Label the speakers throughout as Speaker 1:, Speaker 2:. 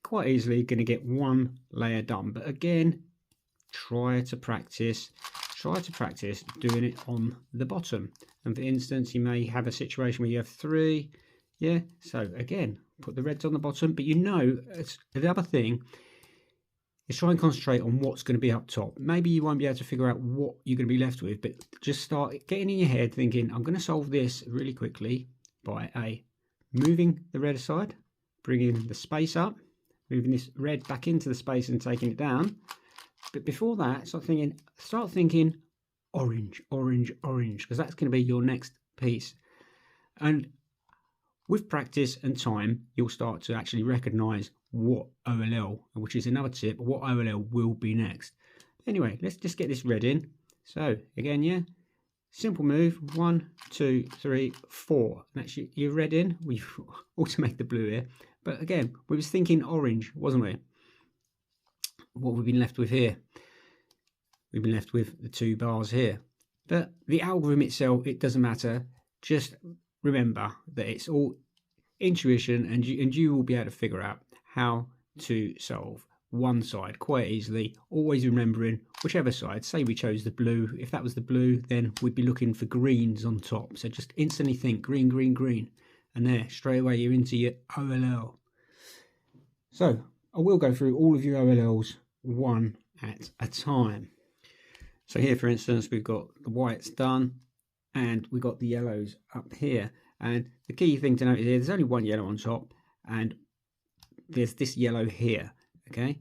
Speaker 1: quite easily going to get one layer done. But again, try to practice doing it on the bottom. And for instance, you may have a situation where you have 3. Yeah, so again, put the reds on the bottom, but you know, the other thing is try and concentrate on what's going to be up top. Maybe you won't be able to figure out what you're going to be left with, but just start getting in your head thinking, I'm going to solve this really quickly by moving the red aside, bringing the space up, moving this red back into the space and taking it down. But before that, start thinking orange, orange, orange, because that's going to be your next piece. And with practice and time, you'll start to actually recognize what OLL, which is another tip, what OLL will be next. Anyway, let's just get this red in. So again, yeah, simple move, 1, 2, 3, 4. And actually, your red in. We've also made the blue here, but again, we was thinking orange, wasn't we? What we've been left with here, we've been left with the 2 bars here. But the algorithm itself, it doesn't matter. Just remember that it's all intuition, and you will be able to figure out how to solve one side quite easily, always remembering whichever side. Say we chose the blue, if that was the blue, then we'd be looking for greens on top. So just instantly think green, green, green, and there straight away you're into your OLL. So I will go through all of your OLLs one at a time. So here, for instance, we've got the whites done and we've got the yellows up here. And the key thing to note here, there's only one yellow on top and there's this yellow here, okay?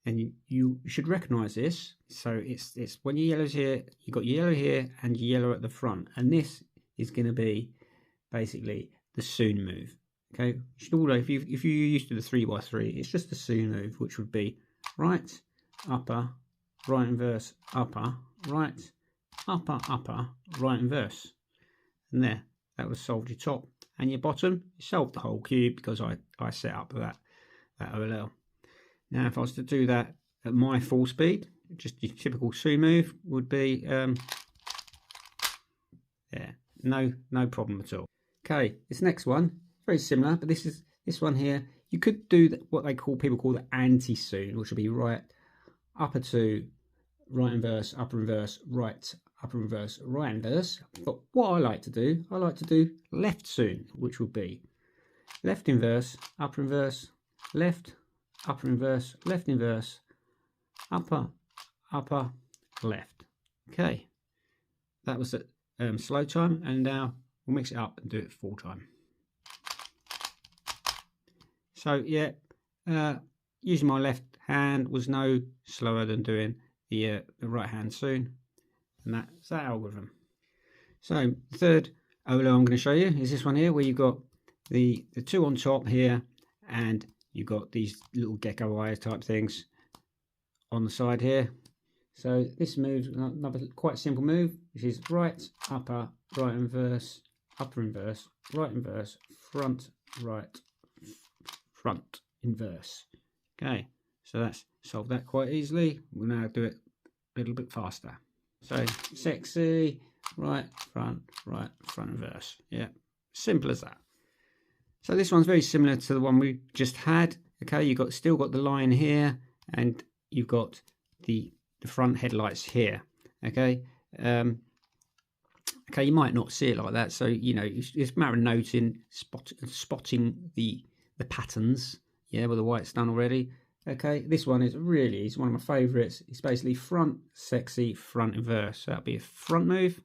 Speaker 1: And you should recognize this. So it's when your yellow's here, you've got yellow here and yellow at the front. And this is going to be basically the soon move, okay? You should all know, if you're used to the 3x3, it's just the soon move, which would be right, upper, right inverse, upper, right, upper, upper, right inverse. And there, that was solved your top and your bottom. You solved the whole cube because I set up that OLL. Now, if I was to do that at my full speed, just your typical soon move would be, yeah, no problem at all. Okay, this next one, very similar, but this one here, you could do what people call the anti-soon, which would be right, upper 2, right inverse, upper inverse, right, upper inverse, right inverse. But what I like to do left soon, which would be left inverse, upper inverse, left, upper inverse, left inverse, upper, upper, left. Okay, that was at slow time, and now we'll mix it up and do it full time. So yeah, using my left hand was no slower than doing the right hand soon, and that's that algorithm. So the third OLL I'm going to show you is this one here, where you've got the 2 on top here, and you've got these little gecko eyes type things on the side here. So this move, another quite simple move, which is right, upper, right inverse, upper inverse, right inverse, front, right, front inverse. Okay, so that's solved that quite easily. We'll now do it a little bit faster. So sexy, right, front inverse. Yeah, simple as that. So this one's very similar to the one we just had. Okay, you've still got the line here, and you've got the front headlights here. Okay, okay, you might not see it like that, so you know it's a matter of noting, spotting the patterns. Yeah, with the white's done already. Okay, this one is it's one of my favourites. It's basically front, sexy, front inverse. So that'll be a front move,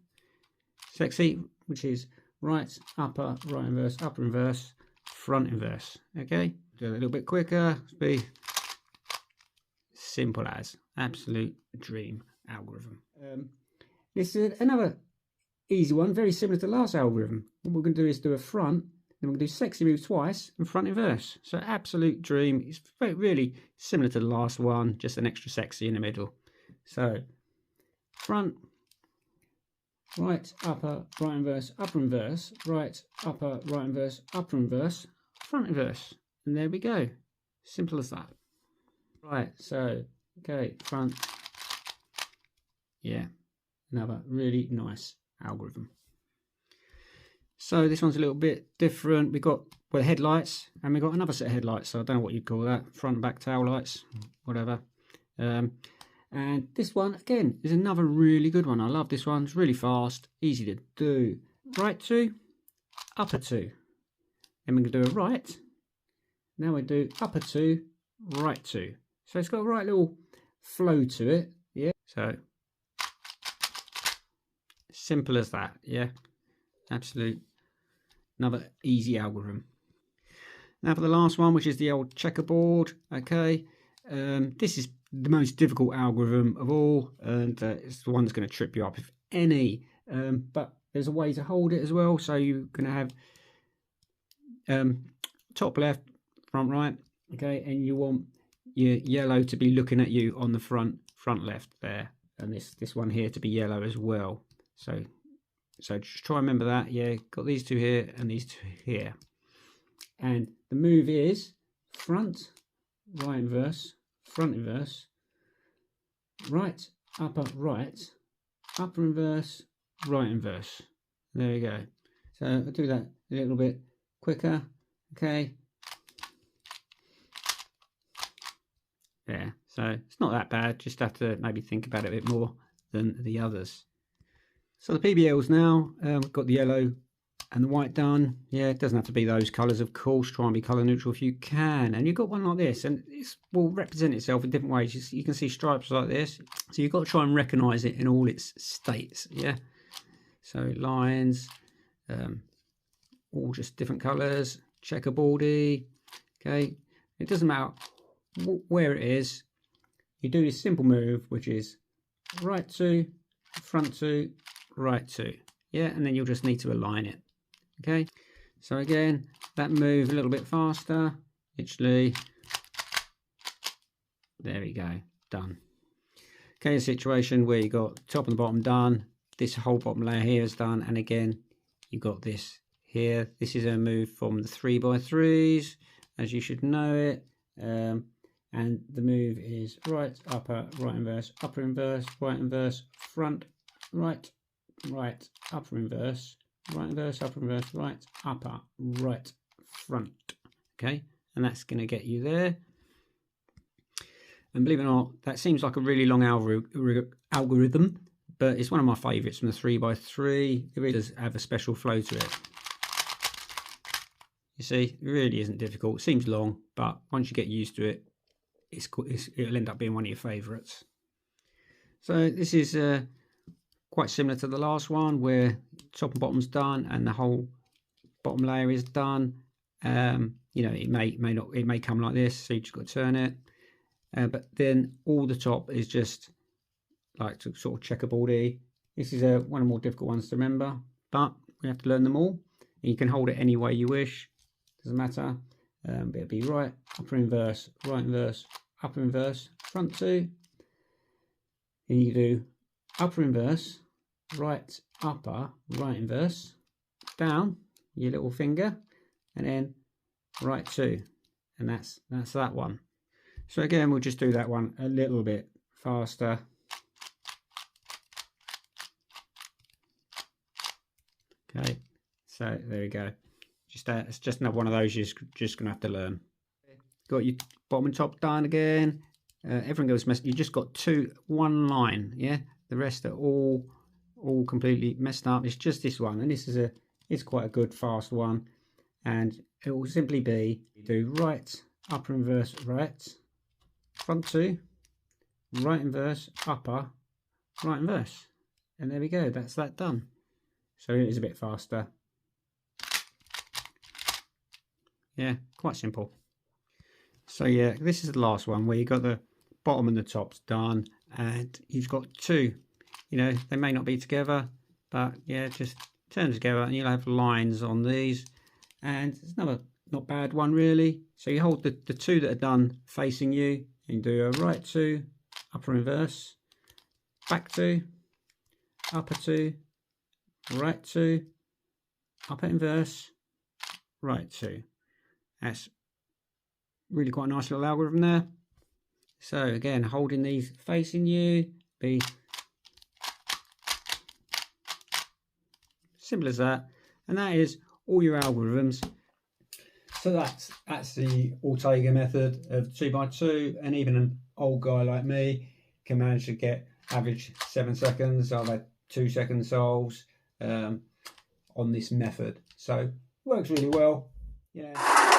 Speaker 1: sexy, which is right, upper, right inverse, upper inverse, front inverse. Okay, do it a little bit quicker. It'll be simple as absolute dream algorithm. This is another easy one, very similar to the last algorithm. What we're going to do is do a front, then we're going to do sexy move twice and front inverse. So absolute dream. It's really similar to the last one, just an extra sexy in the middle. So front, right, upper, right inverse, upper inverse, right, upper, right inverse, upper inverse, front inverse. And there we go. Simple as that. Right, so, okay, front. Yeah, another really nice algorithm. So this one's a little bit different. We've got headlights, and we've got another set of headlights. So I don't know what you'd call that, front and back tail lights, whatever. And this one, again, is another really good one. I love this one. It's really fast, easy to do. Right 2, upper 2. Then we can do a right. Now we do upper 2, right 2. So it's got a right little flow to it. Yeah. So simple as that. Yeah. Absolute. Another easy algorithm. Now for the last one, which is the old checkerboard. Okay. This is the most difficult algorithm of all, and it's the one that's going to trip you up, if any. But there's a way to hold it as well. So you're going to have top left, front right. Okay, and you want your yellow to be looking at you on the front left there, and this one here to be yellow as well. So just try and remember that. Yeah, got these two here and these two here. And the move is front, right inverse, front inverse, right, upper inverse, right inverse. There you go. So I'll do that a little bit quicker. Okay. Yeah, so it's not that bad. Just have to maybe think about it a bit more than the others. So the PBLs now, we've got the yellow and the white done. Yeah, it doesn't have to be those colours, of course. Try and be colour neutral if you can. And you've got one like this, and it will represent itself in different ways. You can see stripes like this. So you've got to try and recognise it in all its states. Yeah. So lines, all just different colours, checkerboardy. Okay. It doesn't matter where it is. You do this simple move, which is right 2, front 2, right 2. Yeah, and then you'll just need to align it. Okay, so again, that move a little bit faster, literally. There we go, done. Okay, a situation where you got top and the bottom done, this whole bottom layer here is done, and again, you got this here. This is a move from the 3x3s, as you should know it. And the move is right, upper, right inverse, upper inverse, right inverse, front, right, right, upper inverse, right inverse, upper inverse, right, upper, right, front. Okay, and that's going to get you there. And believe it or not, that seems like a really long algorithm, but it's one of my favourites from the 3x3. It really does have a special flow to it. You see, it really isn't difficult. It seems long, but once you get used to it, it'll end up being one of your favourites. So this is quite similar to the last one, where top and bottom's done and the whole bottom layer is done. You know, it may come like this, so you just got to turn it. But then all the top is just like sort of checkerboardy. This is one of the more difficult ones to remember, but we have to learn them all. And you can hold it any way you wish, doesn't matter. But it'll be right, upper inverse, right inverse, upper inverse, front 2. And you do upper inverse, right, upper, right inverse, down your little finger, and then right 2. And that's that one. So again, we'll just do that one a little bit faster. Okay, so there we go. It's just another one of those you're just going to have to learn. Got your bottom and top done again. Everything goes messed. You just got one line, yeah. The rest are all completely messed up. It's just this one, and this is it's quite a good fast one. And it will simply be, you do right, upper inverse, right, front 2, right inverse, upper, right inverse, and there we go. That's that done. So it is a bit faster. Yeah, quite simple. So yeah, this is the last one where you got the bottom and the tops done, and you've got 2. You know, they may not be together, but yeah, just turn them together and you'll have lines on these. And it's another not bad one really. So you hold the 2 that are done facing you, and you do a right 2, upper inverse, back 2, upper 2, right 2, upper inverse, right 2. That's really quite a nice little algorithm there. So again, holding these facing you, be simple as that. And that is all your algorithms. So that's the Ortega method of 2x2, and even an old guy like me can manage to get average 7 seconds. I've had 2-second solves on this method, so it works really well. Yeah.